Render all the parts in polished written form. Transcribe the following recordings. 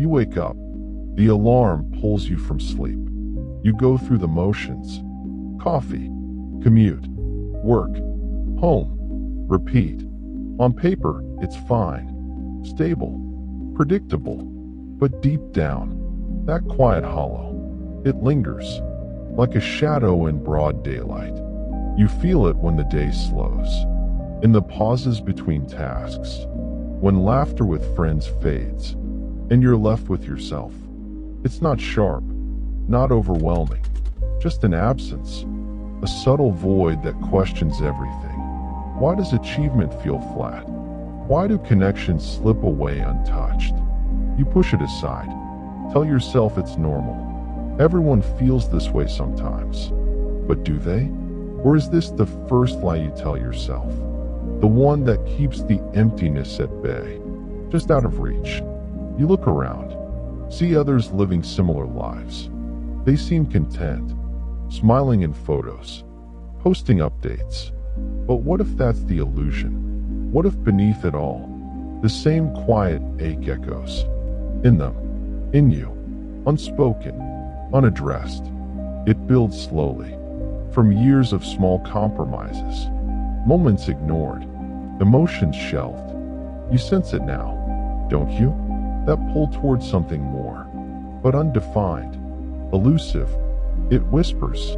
You wake up. The alarm pulls you from sleep. You go through the motions. Coffee, commute, work, home, repeat. On paper, it's fine, stable, predictable. But deep down, that quiet hollow, it lingers, like a shadow in broad daylight. You feel it when the day slows, in the pauses between tasks, when laughter with friends fades, and you're left with yourself. It's not sharp, not overwhelming, just an absence, a subtle void that questions everything. Why does achievement feel flat? Why do connections slip away untouched? You push it aside. Tell yourself it's normal. Everyone feels this way sometimes. But do they? Or is this the first lie you tell yourself? The one that keeps the emptiness at bay, just out of reach. You look around, see others living similar lives. They seem content, smiling in photos, posting updates. But what if that's the illusion? What if beneath it all, the same quiet ache echoes? In them, in you, unspoken, unaddressed. It builds slowly, from years of small compromises, moments ignored, emotions shelved. You sense it now, don't you? That pull towards something more, but undefined, elusive. It whispers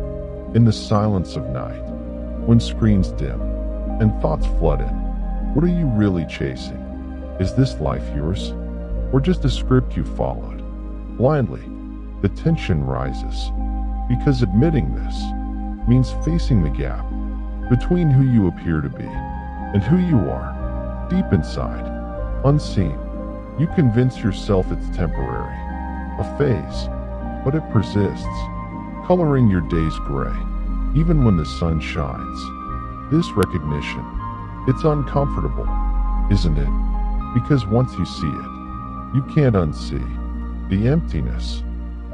in the silence of night, when screens dim and thoughts flood in. What are you really chasing? Is this life yours, or just a script you followed blindly? The tension rises, because admitting this means facing the gap between who you appear to be and who you are, deep inside, unseen. You convince yourself it's temporary, a phase, but it persists, coloring your days gray, even when the sun shines. This recognition, it's uncomfortable, isn't it? Because once you see it, you can't unsee the emptiness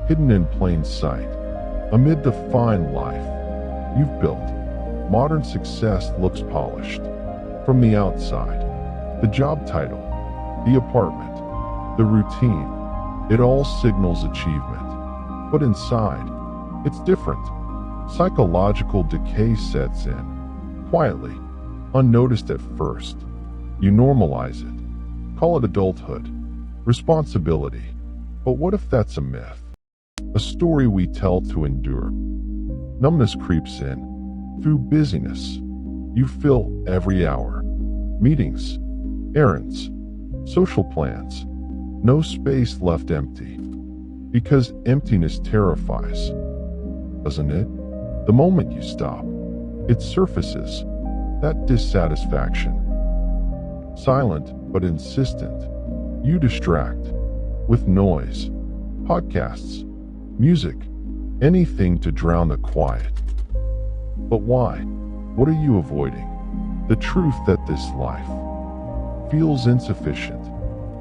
hidden in plain sight. Amid the fine life you've built, modern success looks polished. From the outside, the job title, the apartment, the routine, it all signals achievement. But inside, it's different. Psychological decay sets in, quietly, unnoticed at first. You normalize it, call it adulthood, responsibility. But what if that's a myth? A story we tell to endure. Numbness creeps in. Through busyness, you fill every hour. Meetings, errands, social plans. No space left empty. Because emptiness terrifies, doesn't it? The moment you stop, it surfaces, that dissatisfaction. Silent but insistent, you distract with noise, podcasts, music, anything to drown the quiet. But why? What are you avoiding? The truth that this life feels insufficient,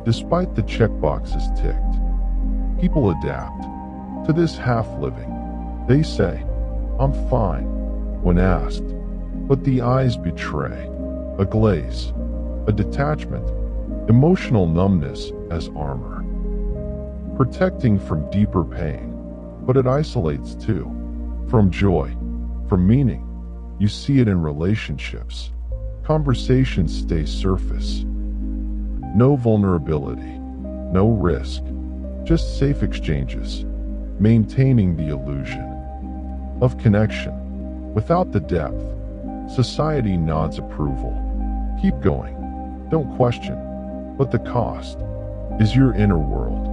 despite the checkboxes ticked. People adapt to this half-living. They say, "I'm fine," when asked, but the eyes betray a glaze, a detachment, emotional numbness as armor, protecting from deeper pain. But it isolates too, from joy, from meaning. You see it in relationships. Conversations stay surface. No vulnerability, no risk, just safe exchanges, maintaining the illusion of connection. Without the depth, society nods approval. Keep going, don't question. But the cost is your inner world,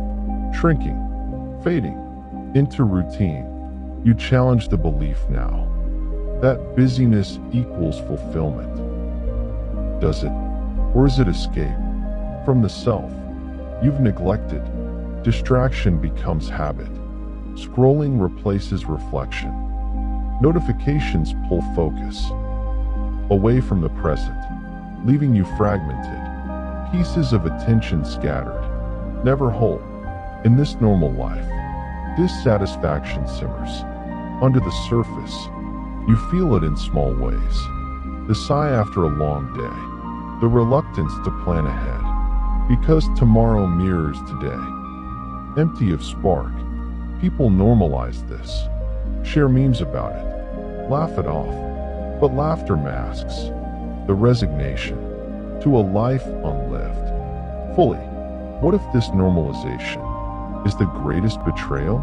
shrinking, fading into routine. You challenge the belief now that busyness equals fulfillment. Does it? Or is it escape from the self you've neglected? Distraction becomes habit. Scrolling replaces reflection. Notifications pull focus away from the present, leaving you fragmented, pieces of attention scattered, never whole. In this normal life, dissatisfaction simmers. Under the surface, you feel it in small ways. The sigh after a long day, the reluctance to plan ahead, because tomorrow mirrors today. empty of spark. People normalize this, share memes about it, laugh it off. But laughter masks the resignation to a life unlived fully. What if this normalization is the greatest betrayal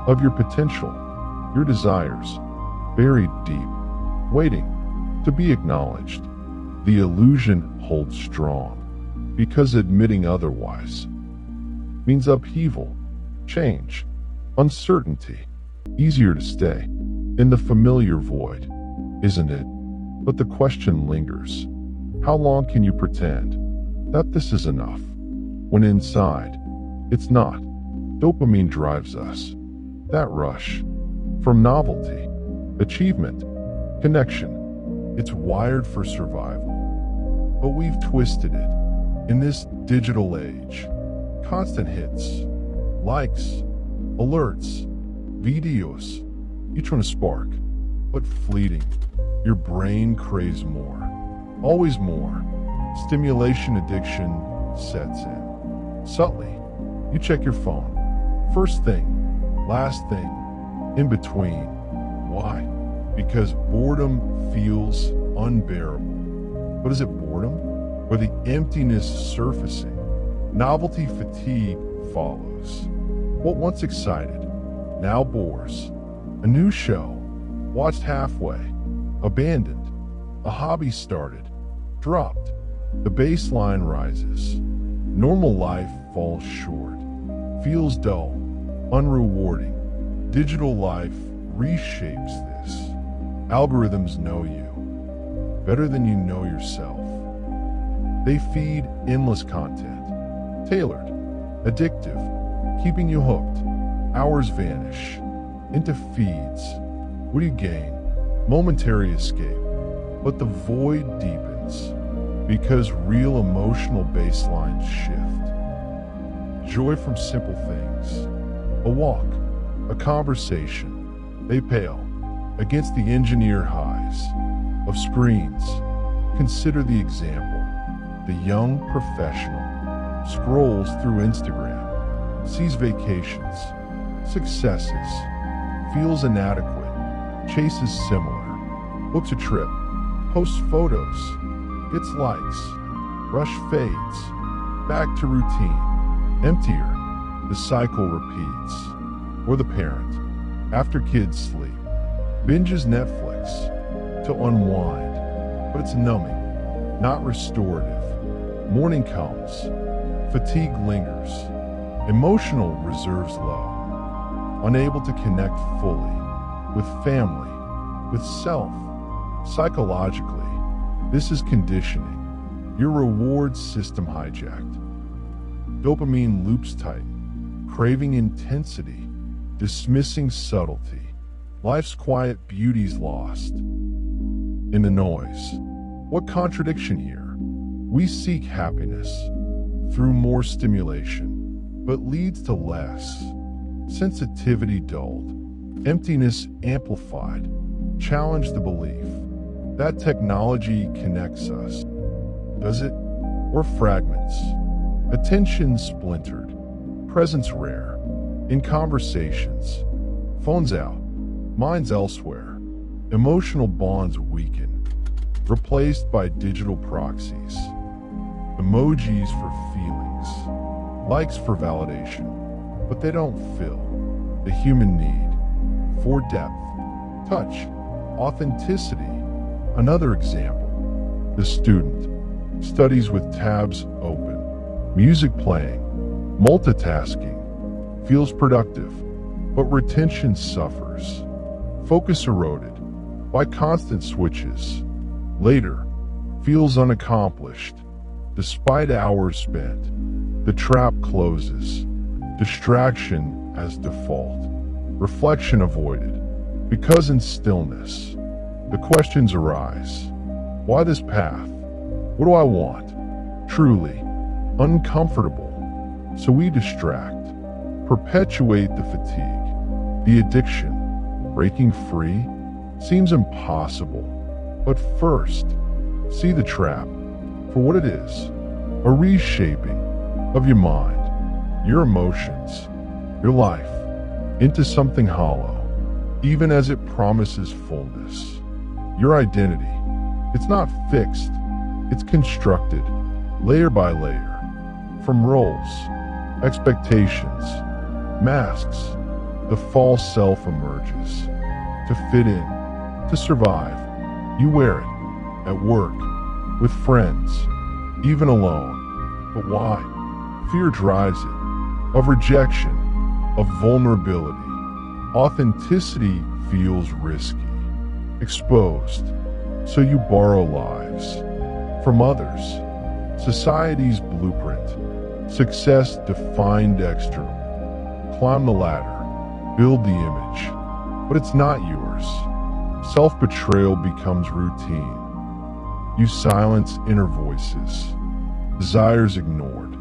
of your potential, your desires, buried deep, waiting to be acknowledged? The illusion holds strong because admitting otherwise means upheaval, change, uncertainty. Easier to stay in the familiar void, isn't it? But the question lingers. How long can you pretend that this is enough when inside it's not? Dopamine drives us. That rush from novelty, achievement, connection. It's wired for survival. But we've twisted it. In this digital age, constant hits, likes, alerts, videos, each one a spark, but fleeting. Your brain craves more, always more. Stimulation addiction sets in. Subtly, you check your phone. First thing, last thing, in between. Why? Because boredom feels unbearable. But is it boredom or the emptiness surfacing? Novelty fatigue follows. What once excited now bores. A new show, watched halfway, abandoned. A hobby started, dropped. The baseline rises. Normal life falls short, feels dull, unrewarding. Digital life reshapes this. Algorithms know you better than you know yourself. They feed endless content, tailored, addictive, keeping you hooked. Hours vanish into feeds. What do you gain? Momentary escape. But the void deepens because real emotional baselines shift. Joy from simple things. A walk, a conversation. They pale against the engineered highs of screens. Consider the example. The young professional scrolls through Instagram, sees vacations, successes, feels inadequate, chases similar, books a trip, posts photos, gets likes, rush fades, back to routine, emptier, the cycle repeats. Or the parent, after kids sleep, binges Netflix to unwind, but it's numbing, not restorative. Morning comes, fatigue lingers, emotional reserves low, unable to connect fully with family, with self. Psychologically, this is conditioning, your reward system hijacked. Dopamine loops tighten, craving intensity, dismissing subtlety. Life's quiet beauty's lost in the noise. What contradiction here? We seek happiness through more stimulation, but leads to less. Sensitivity dulled, emptiness amplified. Challenge the belief that technology connects us. Does it? Or fragments? Attention splintered, presence rare. In conversations, phones out, minds elsewhere. Emotional bonds weaken, replaced by digital proxies. Emojis for feelings, likes for validation, but they don't fill the human need for depth, touch, authenticity. Another example, the student studies with tabs open, music playing, multitasking, feels productive, but retention suffers. Focus eroded by constant switches. Later, feels unaccomplished. Despite hours spent, the trap closes. Distraction as default. Reflection avoided. Because in stillness, the questions arise. Why this path? What do I want? Truly, uncomfortable. So we distract, perpetuate the fatigue, the addiction. Breaking free seems impossible. But first, see the trap for what it is, a reshaping of your mind, your emotions, your life, into something hollow, even as it promises fullness. Your identity, it's not fixed, it's constructed, layer by layer, from roles, expectations, masks. The false self emerges. To fit in, to survive, you wear it, at work, with friends, even alone. But why? Fear drives it, of rejection, of vulnerability. Authenticity feels risky, exposed, so you borrow lives from others. Society's blueprint, success defined external. Climb the ladder, build the image, but it's not yours. Self-betrayal becomes routine. You silence inner voices, desires ignored.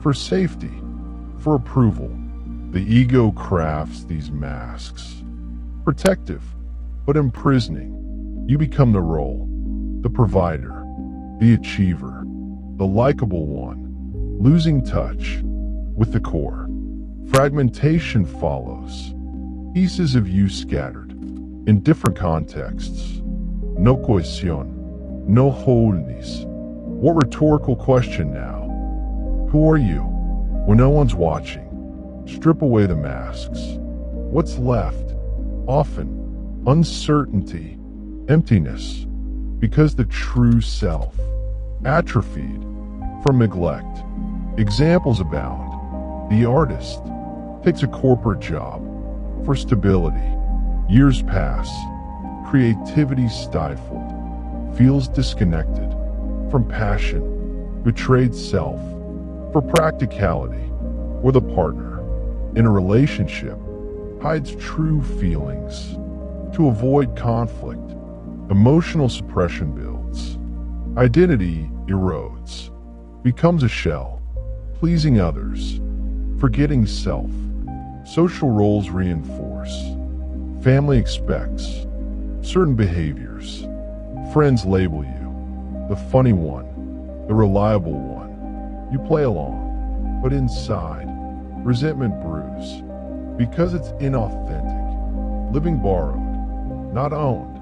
For safety, for approval, the ego crafts these masks. Protective, but imprisoning. You become the role, the provider, the achiever, the likable one, losing touch with the core. Fragmentation follows. Pieces of you scattered in different contexts. No cohesión, no wholeness. What rhetorical question now? Who are you when no one's watching? Strip away the masks. What's left? Often, uncertainty, emptiness, because the true self atrophied from neglect. Examples abound. The artist takes a corporate job for stability. Years pass. Creativity stifled. Feels disconnected from passion. Betrayed self. For practicality, or the partner in a relationship hides true feelings. To avoid conflict, emotional suppression builds. Identity erodes, becomes a shell, pleasing others, forgetting self. Social roles reinforce. Family expects certain behaviors. Friends label you the funny one, the reliable one. You play along, but inside, resentment brews because it's inauthentic, living borrowed, not owned.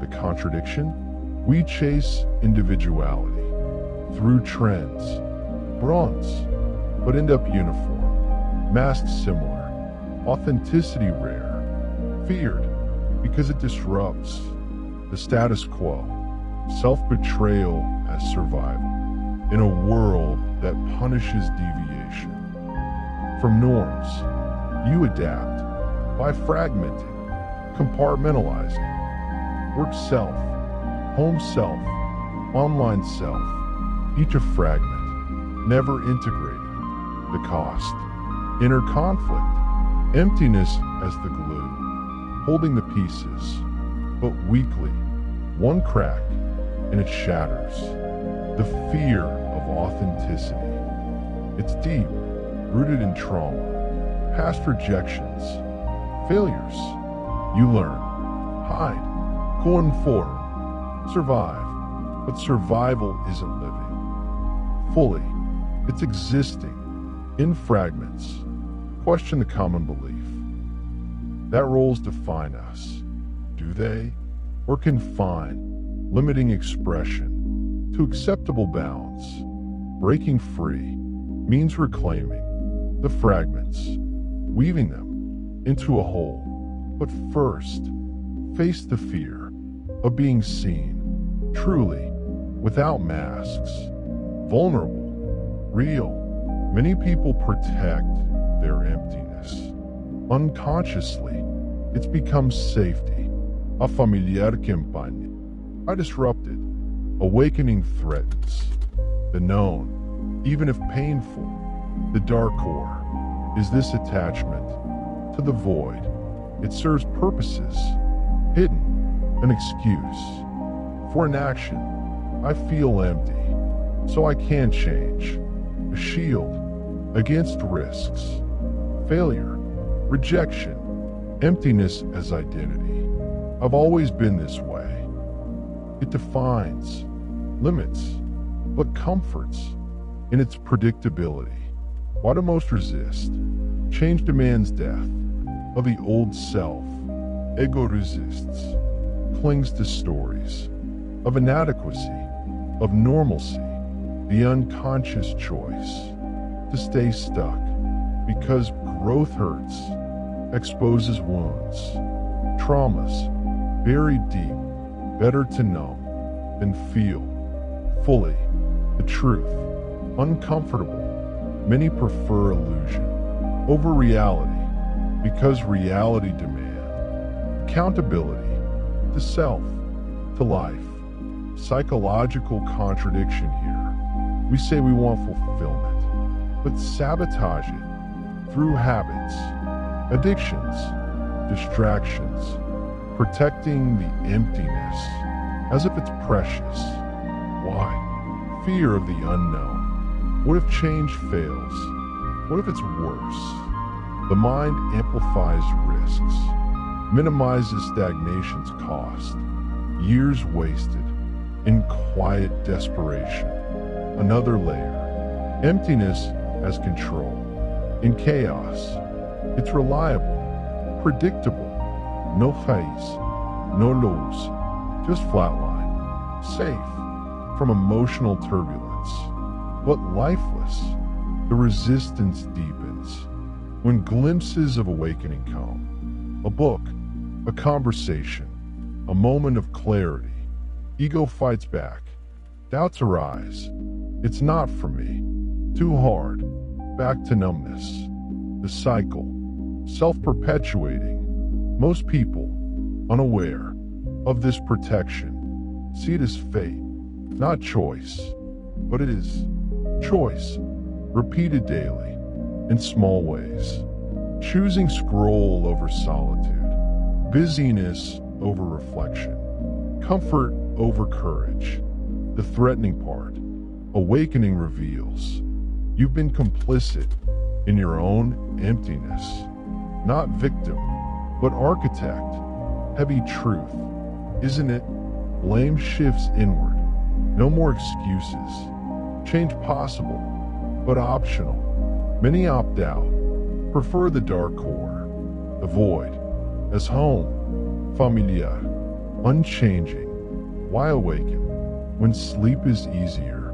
The contradiction? We chase individuality through trends, bronze, but end up uniform, masked similar, authenticity rare, feared because it disrupts the status quo, self-betrayal as survival in a world that punishes deviation. From norms, you adapt by fragmenting, compartmentalizing. Work self, home self, online self, each a fragment, never integrated. The cost, inner conflict, emptiness as the glue, holding the pieces, but weakly, one crack and it shatters. The fear of authenticity. It's deep, rooted in trauma, past rejections, failures. You learn, hide, conform, survive. But survival isn't living fully. It's existing in fragments. Question the common belief. That roles define us. Do they? Or confine, limiting expression to acceptable bounds. Breaking free means reclaiming the fragments, weaving them into a whole. But first, face the fear of being seen, truly, without masks, vulnerable, real. Many people protect their emptiness. Unconsciously, it's become safety, a familiar campaign. I disrupted. Awakening threatens. The known, even if painful, the dark core, is this attachment to the void. It serves purposes, hidden, an excuse. For inaction, I feel empty, so I can change. A shield against risks, failure, rejection, emptiness as identity. I've always been this way. It defines, limits, but comforts in its predictability. Why do most resist? Change demands death of the old self. Ego resists, clings to stories of inadequacy, of normalcy, the unconscious choice to stay stuck because growth hurts, exposes wounds, traumas buried deep. Better to numb than feel fully the truth. Uncomfortable. Many prefer illusion over reality because reality demands accountability to self, to life. Psychological contradiction here. We say we want fulfillment, but sabotage it through habits, addictions, distractions, protecting the emptiness as if it's precious. Why? Fear of the unknown. What if change fails? What if it's worse? The mind amplifies risks, minimizes stagnation's cost, years wasted in quiet desperation. Another layer. Emptiness as control. In chaos, it's reliable, predictable. No phase, no lows, just flatline, safe from emotional turbulence, but lifeless. The resistance deepens when glimpses of awakening come. A book, a conversation, a moment of clarity. Ego fights back. Doubts arise. It's not for me. Too hard. Back to numbness. The cycle, self-perpetuating. Most people, unaware of this protection, see it as fate, not choice, but it is choice, repeated daily, in small ways. Choosing scroll over solitude, busyness over reflection, comfort over courage. The threatening part, awakening reveals you've been complicit in your own emptiness, not victim, but architect. Heavy truth, isn't it? Blame shifts inward. No more excuses. Change possible, but optional. Many opt out, prefer the dark core, the void, as home, familiar, unchanging. Why awaken when sleep is easier,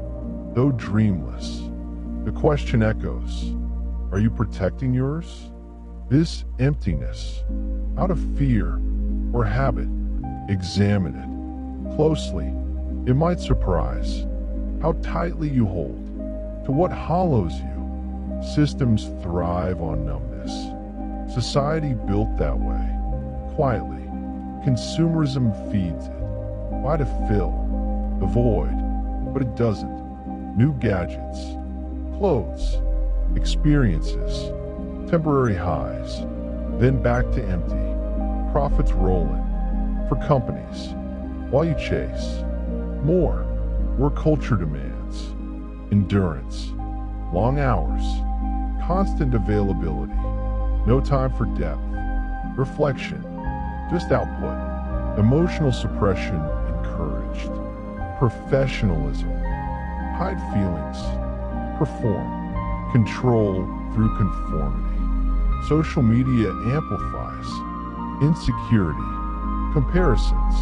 though dreamless? The question echoes, are you protecting yours? This emptiness, out of fear or habit, examine it closely. It might surprise how tightly you hold to what hollows you. Systems thrive on numbness. Society built that way, quietly. Consumerism feeds it. Why to fill the void, but it doesn't. New gadgets, clothes, experiences, temporary highs, then back to empty. Profits rolling for companies while you chase more where culture demands. Endurance, long hours, constant availability, no time for depth, reflection, just output. Emotional suppression encouraged. Professionalism, hide feelings, perform, control through conformity. Social media amplifies insecurity, comparisons,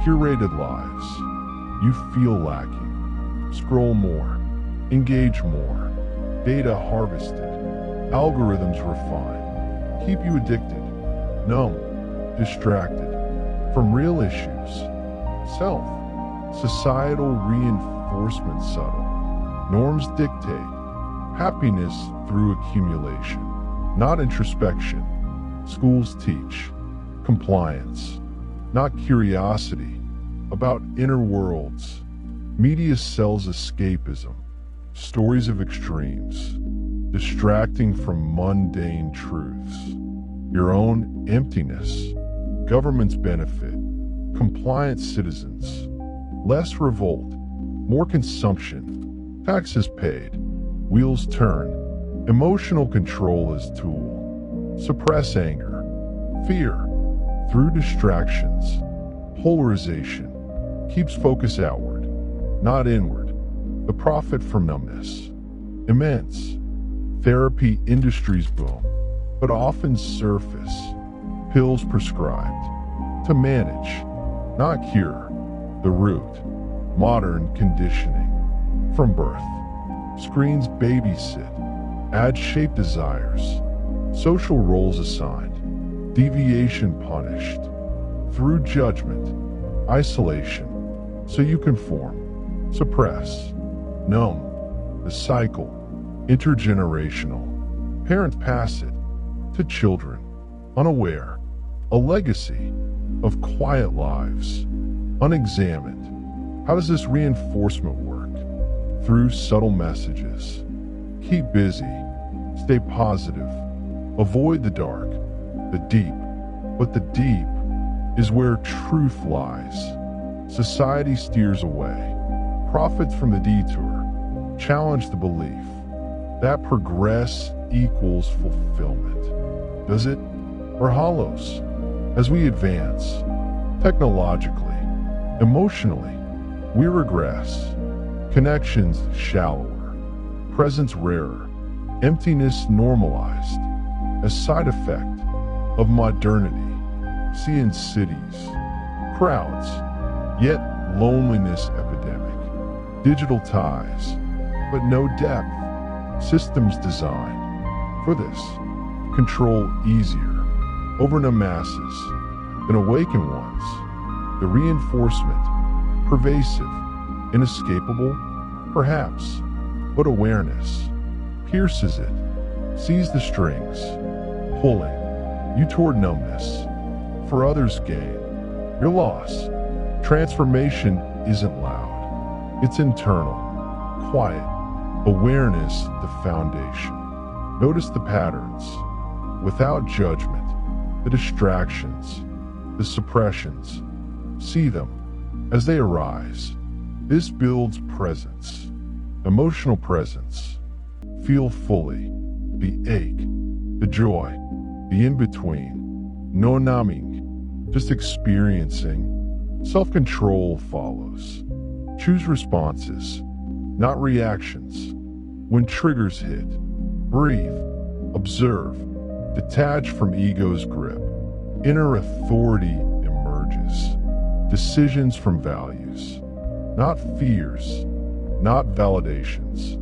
curated lives. You feel lacking. Scroll more, engage more. Data harvested, algorithms refine, keep you addicted, numb, distracted from real issues. Self, societal reinforcement subtle. Norms dictate happiness through accumulation, not introspection. Schools teach compliance, not curiosity about inner worlds. Media sells escapism, stories of extremes, distracting from mundane truths. Your own emptiness, government's benefit, compliant citizens, less revolt, more consumption, taxes paid, wheels turn, emotional control as tool, suppress anger, fear, through distractions, polarization, keeps focus outward, not inward. The profit from numbness, immense. Therapy industries boom, but often surface. Pills prescribed to manage, not cure, the root. Modern conditioning from birth. Screens babysit, add shape desires, social roles assigned, deviation punished, through judgment, isolation, so you conform, suppress, numb, the cycle, intergenerational. Parents pass it to children, unaware, a legacy of quiet lives, unexamined. How does this reinforcement work? Through subtle messages. Keep busy, stay positive, avoid the dark, the deep. But the deep is where truth lies. Society steers away, profits from the detour, challenge the belief that progress equals fulfillment. Does it? Or hollows? As we advance, technologically, emotionally, we regress. Connections shallower, presence rarer, emptiness normalized. A side effect of modernity. See in cities, crowds, yet loneliness epidemic. Digital ties, but no depth. Systems designed for this. Control easier over the masses than awaken ones. The reinforcement, pervasive, inescapable, perhaps, but awareness pierces it, sees the strings, pulling you toward numbness. For others' gain, your loss. Transformation isn't loud, it's internal, quiet. Awareness, the foundation. Notice the patterns, without judgment, the distractions, the suppressions. See them as they arise. This builds presence, emotional presence. Feel fully the ache, the joy, the in-between. No numbing, just experiencing. Self-control follows. Choose responses, not reactions. When triggers hit, breathe, observe, detach from ego's grip. Inner authority emerges. Decisions from values, not fears, not validations.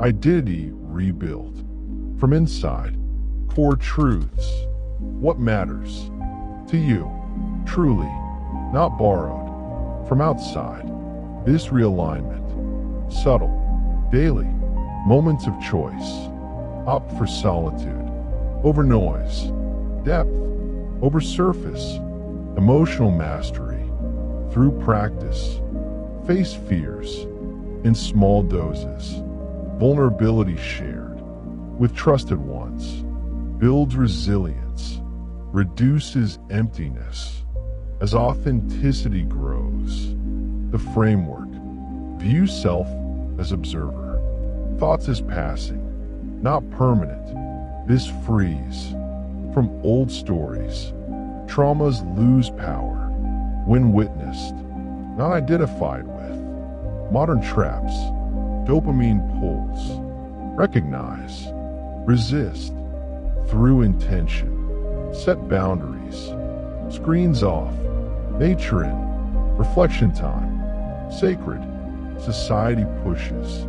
Identity rebuilt. From inside, core truths. What matters to you, truly, not borrowed. From outside, this realignment, subtle, daily, moments of choice. Opt for solitude, over noise, depth, over surface, emotional mastery, through practice. Face fears in small doses. Vulnerability shared with trusted ones builds resilience, reduces emptiness. As authenticity grows, the framework, view self as observer, thoughts as passing, not permanent. This frees from old stories. Traumas lose power when witnessed, not identified with. Modern traps, dopamine pulls. Recognize, resist, through intention. Set boundaries, screens off, nature in, reflection time. Sacred, society pushes.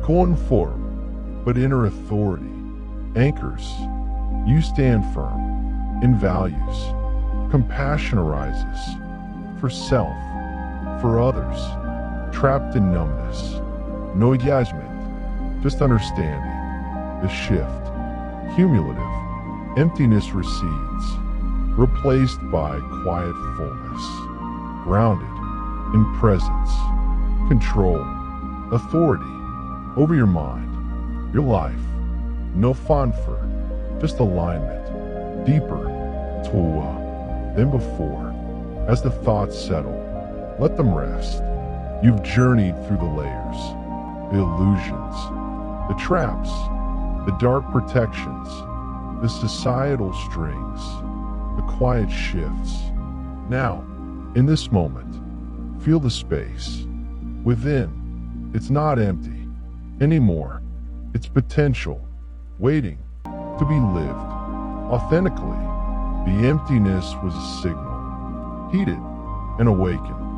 Conform, but inner authority. Anchors, you stand firm in values. Compassion arises for self, for others. Trapped in numbness, no judgment, just understanding. The shift, cumulative, emptiness recedes, replaced by quiet fullness. Grounded in presence, control, authority over your mind, your life. No fanfare, just alignment, deeper, than before. As the thoughts settle, let them rest. You've journeyed through the layers, the illusions, the traps, the dark protections, the societal strings, the quiet shifts. Now, in this moment, feel the space. Within, it's not empty anymore. It's potential, waiting to be lived authentically. The emptiness was a signal, heeded and awakened.